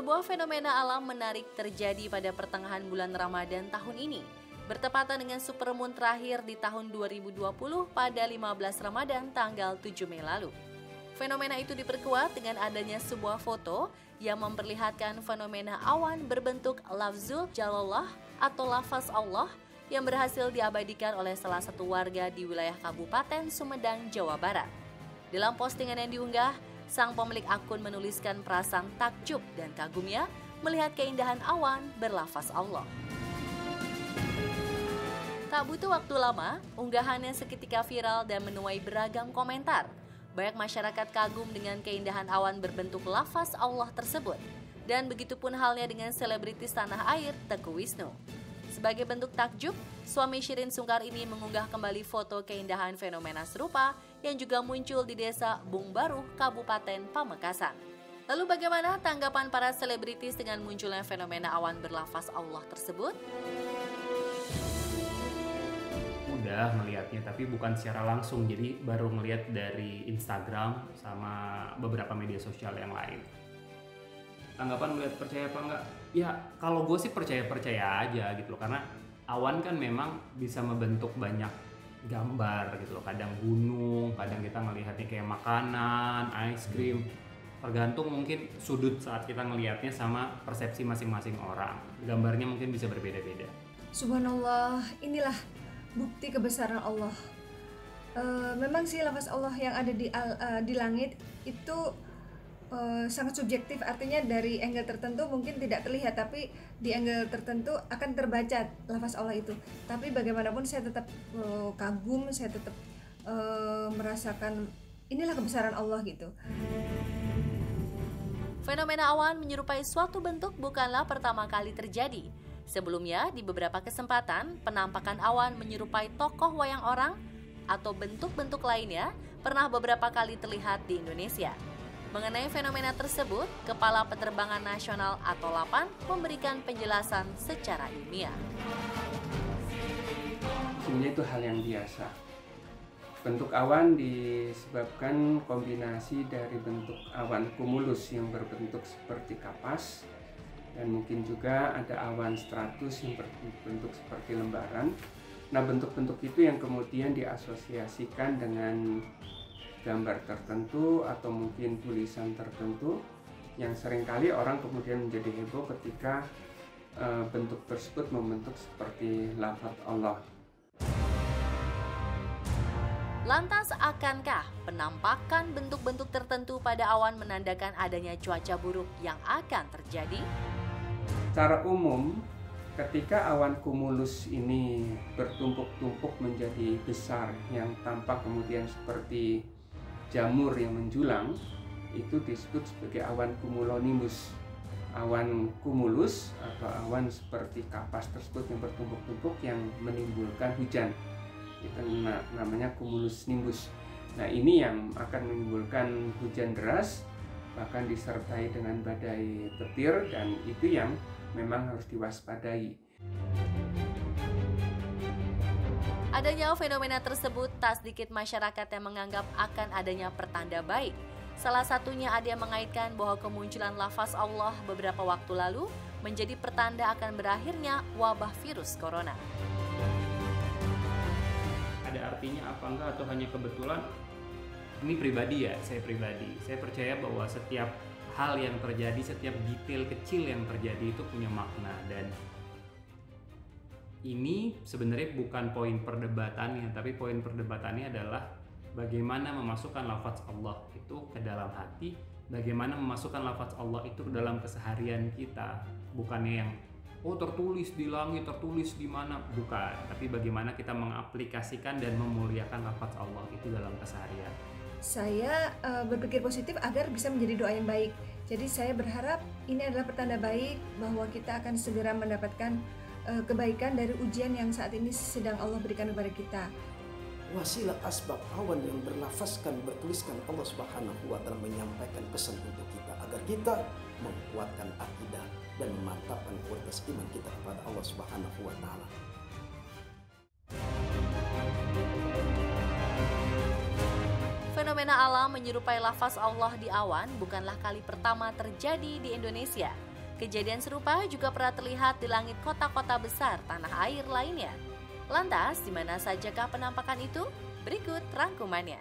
Sebuah fenomena alam menarik terjadi pada pertengahan bulan Ramadan tahun ini, bertepatan dengan supermoon terakhir di tahun 2020 pada 15 Ramadan tanggal 7 Mei lalu. Fenomena itu diperkuat dengan adanya sebuah foto yang memperlihatkan fenomena awan berbentuk lafzul jalallah atau lafaz Allah yang berhasil diabadikan oleh salah satu warga di wilayah Kabupaten Sumedang, Jawa Barat. Dalam postingan yang diunggah, sang pemilik akun menuliskan perasaan takjub dan kagumnya melihat keindahan awan berlafaz Allah. Tak butuh waktu lama, unggahannya seketika viral dan menuai beragam komentar. Banyak masyarakat kagum dengan keindahan awan berbentuk lafaz Allah tersebut. Dan begitupun halnya dengan selebritis tanah air Teuku Wisnu. Sebagai bentuk takjub, suami Shireen Sungkar ini mengunggah kembali foto keindahan fenomena serupa yang juga muncul di desa Bung Baruh, Kabupaten Pamekasan. Lalu bagaimana tanggapan para selebritis dengan munculnya fenomena awan berlafaz Allah tersebut? Udah melihatnya, tapi bukan secara langsung, jadi baru melihat dari Instagram sama beberapa media sosial yang lain. Tanggapan melihat percaya apa enggak? Ya kalau gue sih percaya aja gitu loh, karena awan kan memang bisa membentuk banyak gambar gitu loh. Kadang gunung, kadang kita melihatnya kayak makanan, ice cream. Tergantung mungkin sudut saat kita ngelihatnya sama persepsi masing-masing orang. Gambarnya mungkin bisa berbeda-beda. Subhanallah, inilah bukti kebesaran Allah. Memang sih lafaz Allah yang ada di langit itu sangat subjektif, artinya dari angle tertentu mungkin tidak terlihat, tapi di angle tertentu akan terbaca lafaz Allah itu. Tapi bagaimanapun saya tetap kagum, saya tetap merasakan inilah kebesaran Allah gitu. Fenomena awan menyerupai suatu bentuk bukanlah pertama kali terjadi. Sebelumnya, di beberapa kesempatan, penampakan awan menyerupai tokoh wayang orang atau bentuk-bentuk lainnya pernah beberapa kali terlihat di Indonesia. Mengenai fenomena tersebut, Kepala Penerbangan Nasional atau LAPAN memberikan penjelasan secara ilmiah. Sebenarnya itu hal yang biasa. Bentuk awan disebabkan kombinasi dari bentuk awan kumulus yang berbentuk seperti kapas, dan mungkin juga ada awan stratus yang berbentuk seperti lembaran. Nah, bentuk-bentuk itu yang kemudian diasosiasikan dengan gambar tertentu atau mungkin tulisan tertentu yang seringkali orang kemudian menjadi heboh ketika bentuk tersebut membentuk seperti lafaz Allah. Lantas akankah penampakan bentuk-bentuk tertentu pada awan menandakan adanya cuaca buruk yang akan terjadi? Secara umum, ketika awan kumulus ini bertumpuk-tumpuk menjadi besar yang tampak kemudian seperti jamur yang menjulang, itu disebut sebagai awan cumulonimbus. Awan kumulus atau awan seperti kapas tersebut yang bertumpuk-tumpuk yang menimbulkan hujan, itu namanya cumulus nimbus. Nah, ini yang akan menimbulkan hujan deras, bahkan disertai dengan badai petir, dan itu yang memang harus diwaspadai. Adanya fenomena tersebut, tak sedikit masyarakat yang menganggap akan adanya pertanda baik. Salah satunya ada yang mengaitkan bahwa kemunculan lafaz Allah beberapa waktu lalu menjadi pertanda akan berakhirnya wabah virus corona. Ada artinya apa enggak atau hanya kebetulan? Ini pribadi ya, saya pribadi. Saya percaya bahwa setiap hal yang terjadi, setiap detail kecil yang terjadi itu punya makna, dan ini sebenarnya bukan poin perdebatannya, tapi poin perdebatannya adalah bagaimana memasukkan lafaz Allah itu ke dalam hati, bagaimana memasukkan lafaz Allah itu ke dalam keseharian kita. Bukannya yang tertulis di langit, tertulis di mana, bukan, tapi bagaimana kita mengaplikasikan dan memuliakan lafaz Allah itu dalam keseharian. Saya berpikir positif agar bisa menjadi doa yang baik. Jadi saya berharap ini adalah pertanda baik bahwa kita akan segera mendapatkan kebaikan dari ujian yang saat ini sedang Allah berikan kepada kita. Wasilah asbab awan yang bertuliskan Allah Subhanahu wa Ta'ala menyampaikan pesan untuk kita agar kita menguatkan akidah dan memantapkan kualitas iman kita kepada Allah Subhanahu wa Ta'ala. Fenomena alam menyerupai lafaz Allah di awan bukanlah kali pertama terjadi di Indonesia. Kejadian serupa juga pernah terlihat di langit kota-kota besar tanah air lainnya. Lantas, di mana sajakah penampakan itu? Berikut rangkumannya.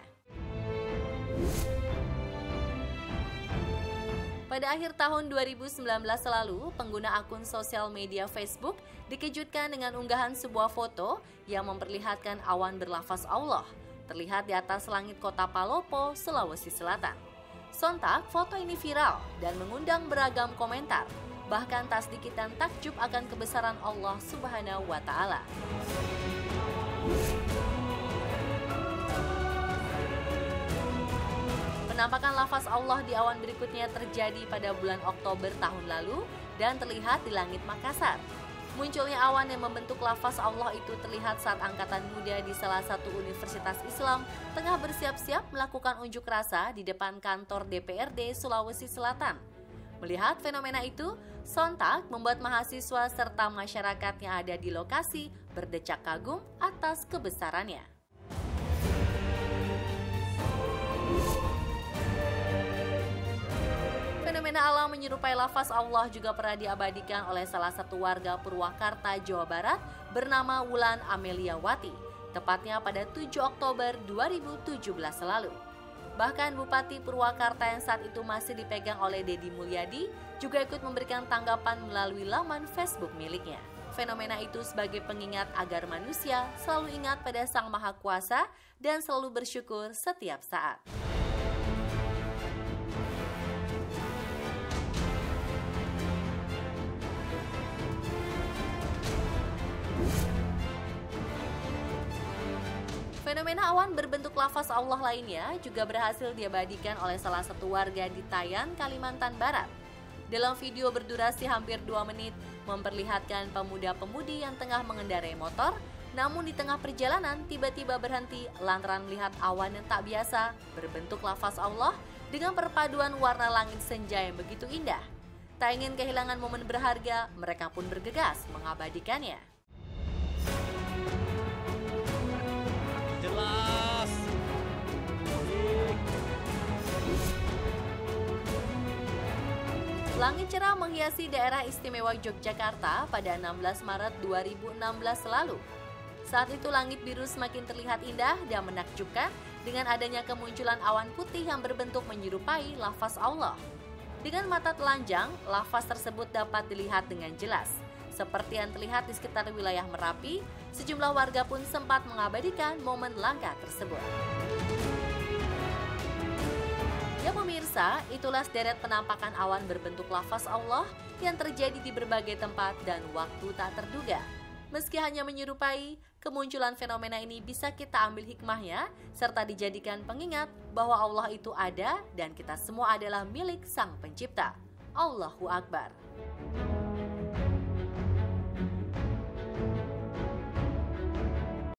Pada akhir tahun 2019 lalu, pengguna akun sosial media Facebook dikejutkan dengan unggahan sebuah foto yang memperlihatkan awan berlafaz Allah terlihat di atas langit kota Palopo, Sulawesi Selatan. Sontak, foto ini viral dan mengundang beragam komentar. Bahkan tak sedikit yang takjub akan kebesaran Allah Subhanahu wa Ta'ala. Penampakan lafaz Allah di awan berikutnya terjadi pada bulan Oktober tahun lalu dan terlihat di langit Makassar. Munculnya awan yang membentuk lafaz Allah itu terlihat saat angkatan muda di salah satu universitas Islam tengah bersiap-siap melakukan unjuk rasa di depan kantor DPRD Sulawesi Selatan. Melihat fenomena itu, sontak membuat mahasiswa serta masyarakat yang ada di lokasi berdecak kagum atas kebesarannya. Fenomena alam menyerupai lafaz Allah juga pernah diabadikan oleh salah satu warga Purwakarta, Jawa Barat bernama Wulan Ameliawati, tepatnya pada 7 Oktober 2017 lalu. Bahkan Bupati Purwakarta yang saat itu masih dipegang oleh Deddy Mulyadi juga ikut memberikan tanggapan melalui laman Facebook miliknya. Fenomena itu sebagai pengingat agar manusia selalu ingat pada Sang Maha Kuasa dan selalu bersyukur setiap saat. Fenomena awan berbentuk lafaz Allah lainnya juga berhasil diabadikan oleh salah satu warga di Tayan, Kalimantan Barat. Dalam video berdurasi hampir 2 menit, memperlihatkan pemuda-pemudi yang tengah mengendarai motor, namun di tengah perjalanan tiba-tiba berhenti lantaran melihat awan yang tak biasa berbentuk lafaz Allah dengan perpaduan warna langit senja yang begitu indah. Tak ingin kehilangan momen berharga, mereka pun bergegas mengabadikannya. Jelas. Langit cerah menghiasi daerah istimewa Yogyakarta pada 16 Maret 2016 lalu. Saat itu langit biru semakin terlihat indah dan menakjubkan dengan adanya kemunculan awan putih yang berbentuk menyerupai lafaz Allah. Dengan mata telanjang, lafaz tersebut dapat dilihat dengan jelas. Seperti yang terlihat di sekitar wilayah Merapi, sejumlah warga pun sempat mengabadikan momen langka tersebut. Ya pemirsa, itulah sederet penampakan awan berbentuk lafaz Allah yang terjadi di berbagai tempat dan waktu tak terduga. Meski hanya menyerupai, kemunculan fenomena ini bisa kita ambil hikmahnya serta dijadikan pengingat bahwa Allah itu ada dan kita semua adalah milik Sang Pencipta. Allahu Akbar.